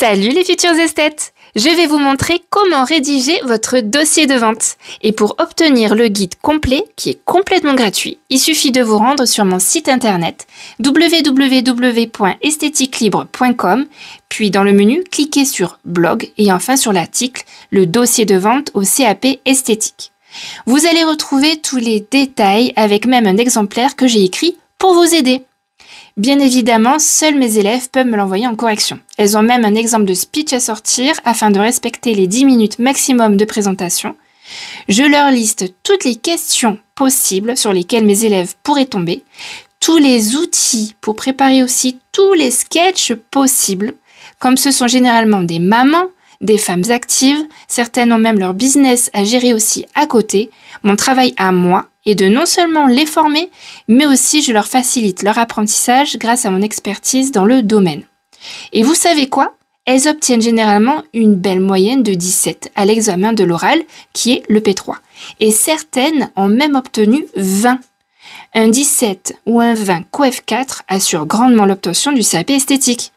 Salut les futurs esthètes! Je vais vous montrer comment rédiger votre dossier de vente. Et pour obtenir le guide complet, qui est complètement gratuit, il suffit de vous rendre sur mon site internet www.esthétiquelibre.com, puis dans le menu, cliquez sur blog et enfin sur l'article le dossier de vente au CAP esthétique. Vous allez retrouver tous les détails avec même un exemplaire que j'ai écrit pour vous aider. Bien évidemment, seuls mes élèves peuvent me l'envoyer en correction. Elles ont même un exemple de speech à sortir afin de respecter les 10 minutes maximum de présentation. Je leur liste toutes les questions possibles sur lesquelles mes élèves pourraient tomber, tous les outils pour préparer aussi tous les sketchs possibles, comme ce sont généralement des mamans, des femmes actives, certaines ont même leur business à gérer aussi à côté. Mon travail à moi est de non seulement les former, mais aussi je leur facilite leur apprentissage grâce à mon expertise dans le domaine. Et vous savez quoi? Elles obtiennent généralement une belle moyenne de 17 à l'examen de l'oral, qui est le P3. Et certaines ont même obtenu 20. Un 17 ou un 20 COEF4 assure grandement l'obtention du CAP esthétique.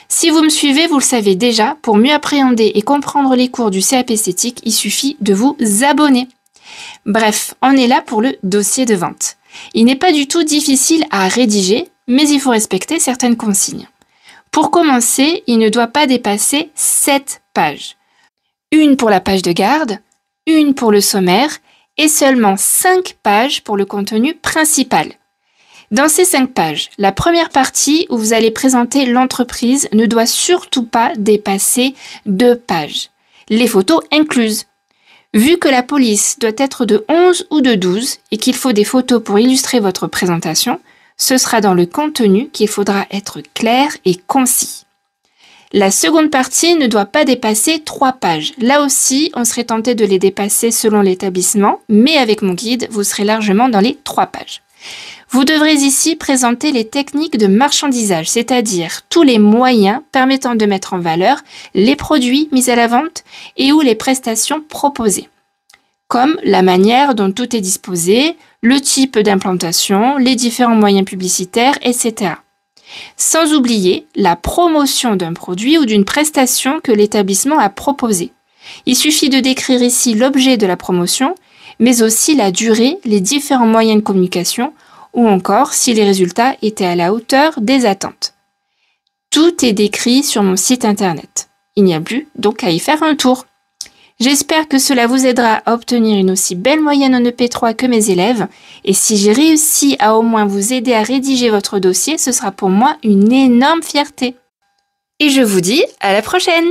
Si vous me suivez, vous le savez déjà, pour mieux appréhender et comprendre les cours du CAP esthétique, il suffit de vous abonner. Bref, on est là pour le dossier de vente. Il n'est pas du tout difficile à rédiger, mais il faut respecter certaines consignes. Pour commencer, il ne doit pas dépasser 7 pages. Une pour la page de garde, une pour le sommaire et seulement 5 pages pour le contenu principal. Dans ces 5 pages, la première partie où vous allez présenter l'entreprise ne doit surtout pas dépasser 2 pages. Les photos incluses. Vu que la police doit être de 11 ou de 12 et qu'il faut des photos pour illustrer votre présentation, ce sera dans le contenu qu'il faudra être clair et concis. La seconde partie ne doit pas dépasser 3 pages. Là aussi, on serait tenté de les dépasser selon l'établissement, mais avec mon guide, vous serez largement dans les 3 pages. Vous devrez ici présenter les techniques de marchandisage, c'est-à-dire tous les moyens permettant de mettre en valeur les produits mis à la vente et ou les prestations proposées, comme la manière dont tout est disposé, le type d'implantation, les différents moyens publicitaires, etc. Sans oublier la promotion d'un produit ou d'une prestation que l'établissement a proposé. Il suffit de décrire ici l'objet de la promotion, mais aussi la durée, les différents moyens de communication, ou encore si les résultats étaient à la hauteur des attentes. Tout est décrit sur mon site internet. Il n'y a plus donc à y faire un tour. J'espère que cela vous aidera à obtenir une aussi belle moyenne en EP3 que mes élèves, et si j'ai réussi à au moins vous aider à rédiger votre dossier, ce sera pour moi une énorme fierté. Et je vous dis à la prochaine!